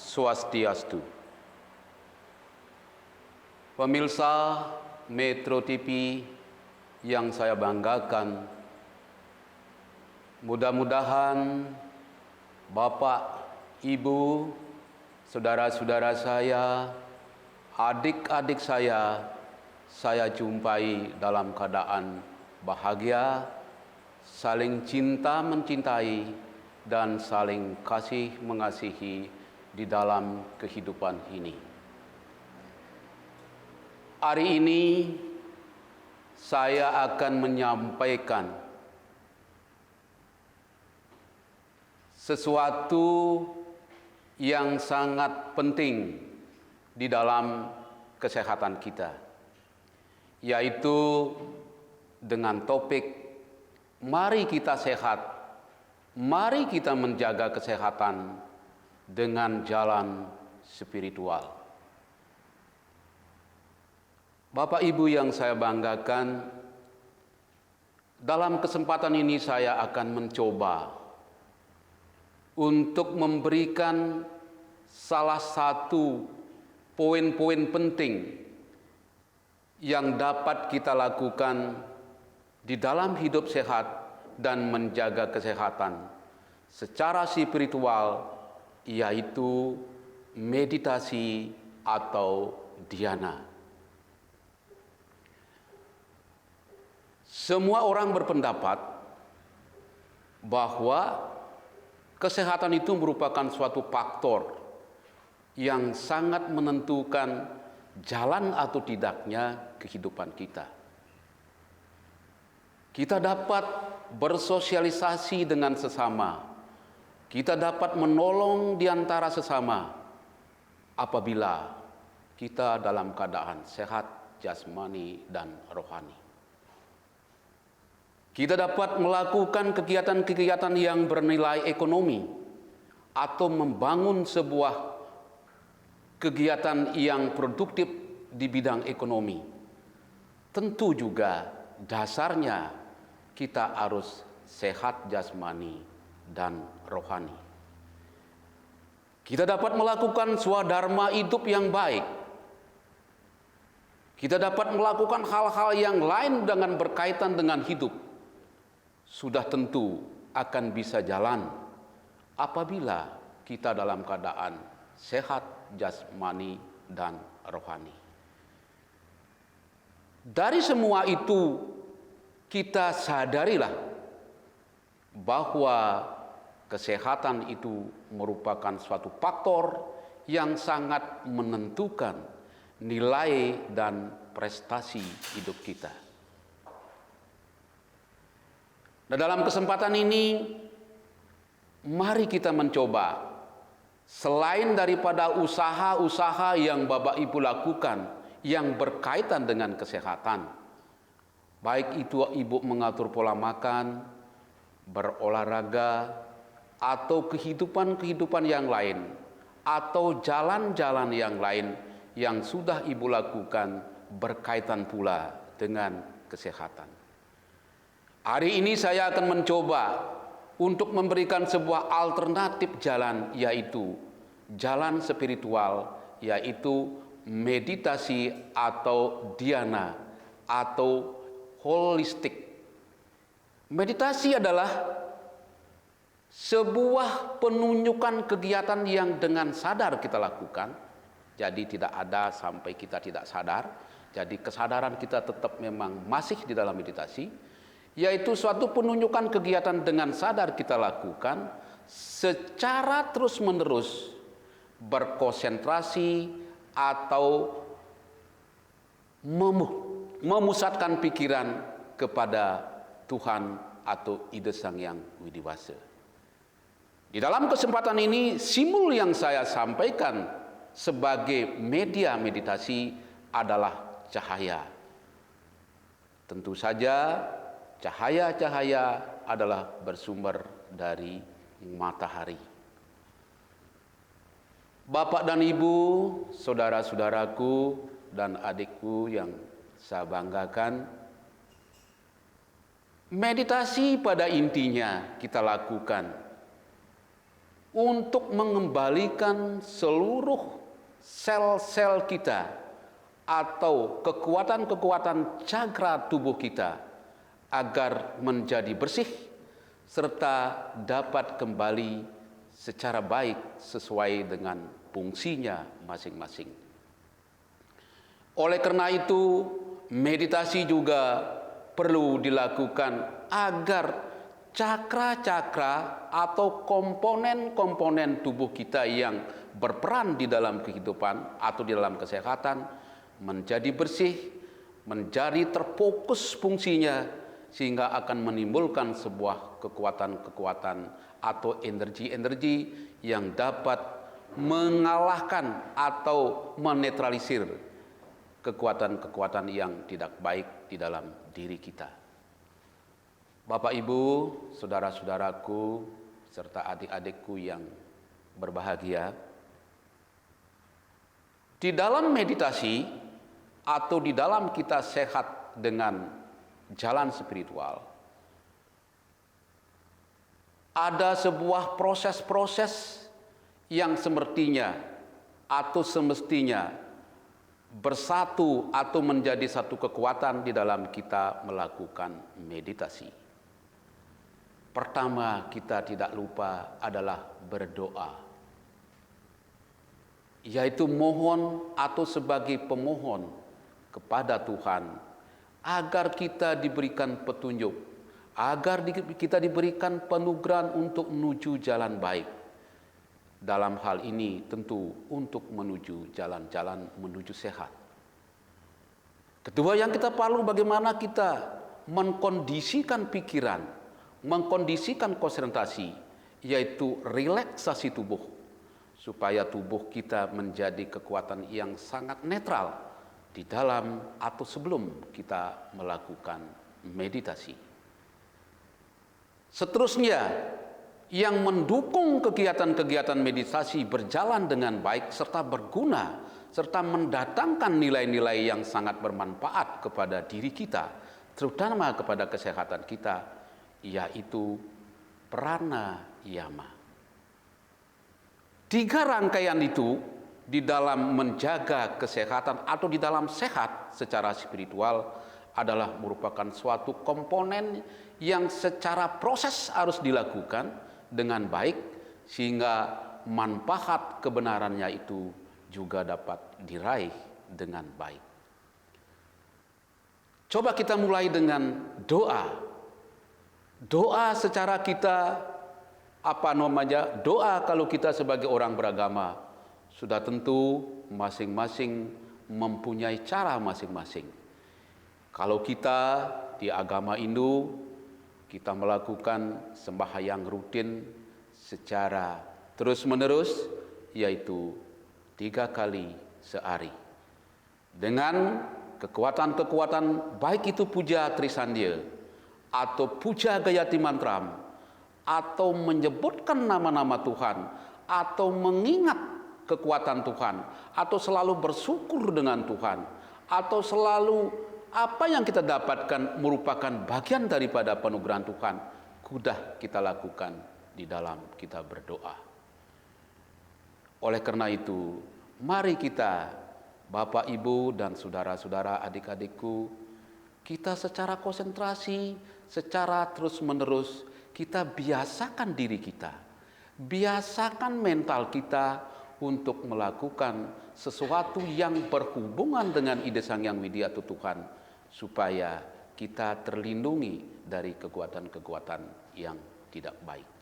Swastiastu. Pemirsa Metro TV yang saya banggakan, mudah-mudahan Bapak, Ibu, saudara-saudara saya, adik-adik saya jumpai dalam keadaan bahagia, saling cinta mencintai, dan saling kasih mengasihi di dalam kehidupan ini. Hari ini saya akan menyampaikan sesuatu yang sangat penting di dalam kesehatan kita, yaitu dengan topik mari kita sehat, mari kita menjaga kesehatan dengan jalan spiritual. Bapak Ibu yang saya banggakan, dalam kesempatan ini saya akan mencoba untuk memberikan salah satu poin-poin penting yang dapat kita lakukan di dalam hidup sehat dan menjaga kesehatan secara spiritual, yaitu meditasi atau dhyana. Semua orang berpendapat bahwa kesehatan itu merupakan suatu faktor yang sangat menentukan jalan atau tidaknya kehidupan kita. Kita dapat bersosialisasi dengan sesama, kita dapat menolong di antara sesama apabila kita dalam keadaan sehat jasmani dan rohani. Kita dapat melakukan kegiatan-kegiatan yang bernilai ekonomi atau membangun sebuah kegiatan yang produktif di bidang ekonomi. Tentu juga dasarnya kita harus sehat jasmani dan rohani. Kita dapat melakukan swadharma hidup yang baik. Kita dapat melakukan hal-hal yang lain dengan berkaitan dengan hidup. Sudah tentu akan bisa jalan apabila kita dalam keadaan sehat jasmani dan rohani. Dari semua itu kita sadarilah bahwa kesehatan itu merupakan suatu faktor yang sangat menentukan nilai dan prestasi hidup kita. Nah, dalam kesempatan ini, mari kita mencoba, selain daripada usaha-usaha yang Bapak Ibu lakukan yang berkaitan dengan kesehatan, baik itu Ibu mengatur pola makan, berolahraga, atau kehidupan-kehidupan yang lain, atau jalan-jalan yang lain yang sudah Ibu lakukan berkaitan pula dengan kesehatan. Hari ini saya akan mencoba untuk memberikan sebuah alternatif jalan, yaitu jalan spiritual, yaitu meditasi atau dhyana atau holistik. Meditasi adalah sebuah penunjukan kegiatan yang dengan sadar kita lakukan. Jadi tidak ada sampai kita tidak sadar. Jadi kesadaran kita tetap memang masih di dalam meditasi, yaitu suatu penunjukan kegiatan dengan sadar kita lakukan secara terus-menerus berkonsentrasi atau memusatkan pikiran kepada Tuhan atau ide Sang Yang Widi Wasa. Di dalam kesempatan ini, simbol yang saya sampaikan sebagai media meditasi adalah cahaya. Tentu saja cahaya-cahaya adalah bersumber dari matahari. Bapak dan Ibu, saudara-saudaraku dan adikku yang saya banggakan, meditasi pada intinya kita lakukan untuk mengembalikan seluruh sel-sel kita atau kekuatan-kekuatan cakra tubuh kita agar menjadi bersih serta dapat kembali secara baik sesuai dengan fungsinya masing-masing. Oleh karena itu, meditasi juga perlu dilakukan agar cakra-cakra atau komponen-komponen tubuh kita yang berperan di dalam kehidupan atau di dalam kesehatan menjadi bersih, menjadi terfokus fungsinya, sehingga akan menimbulkan sebuah kekuatan-kekuatan atau energi-energi yang dapat mengalahkan atau menetralisir kekuatan-kekuatan yang tidak baik di dalam diri kita. Bapak, Ibu, saudara-saudaraku, serta adik-adikku yang berbahagia, di dalam meditasi atau di dalam kita sehat dengan jalan spiritual, ada sebuah proses-proses yang semestinya atau semestinya bersatu atau menjadi satu kekuatan di dalam kita melakukan meditasi. Pertama, kita tidak lupa adalah berdoa, yaitu mohon atau sebagai pemohon kepada Tuhan agar kita diberikan petunjuk, agar kita diberikan penugerahan untuk menuju jalan baik. Dalam hal ini tentu untuk menuju jalan-jalan menuju sehat. Kedua yang kita perlu, bagaimana kita mengkondisikan pikiran, mengkondisikan konsentrasi, yaitu relaksasi tubuh, supaya tubuh kita menjadi kekuatan yang sangat netral di dalam atau sebelum kita melakukan meditasi. Seterusnya, yang mendukung kegiatan-kegiatan meditasi berjalan dengan baik serta berguna, serta mendatangkan nilai-nilai yang sangat bermanfaat kepada diri kita, terutama kepada kesehatan kita, yaitu pranayama. 3 rangkaian itu di dalam menjaga kesehatan atau di dalam sehat secara spiritual adalah merupakan suatu komponen yang secara proses harus dilakukan dengan baik, sehingga manfaat kebenarannya itu juga dapat diraih dengan baik. Coba kita mulai dengan doa. Doa secara kita, doa kalau kita sebagai orang beragama, sudah tentu masing-masing mempunyai cara masing-masing. Kalau kita di agama Hindu, kita melakukan sembahyang rutin secara terus-menerus, yaitu 3 kali sehari. Dengan kekuatan-kekuatan, baik itu puja Trisandya, atau puja Gayatri Mantram, atau menyebutkan nama-nama Tuhan, atau mengingat kekuatan Tuhan, atau selalu bersyukur dengan Tuhan, atau selalu apa yang kita dapatkan merupakan bagian daripada penugerahan Tuhan, sudah kita lakukan di dalam kita berdoa. Oleh karena itu, mari kita, Bapak, Ibu, dan saudara-saudara, adik-adikku, kita secara konsentrasi, secara terus-menerus, kita biasakan diri kita, biasakan mental kita untuk melakukan sesuatu yang berhubungan dengan ide Sang Hyang Widya atau Tuhan, supaya kita terlindungi dari kekuatan-kekuatan yang tidak baik.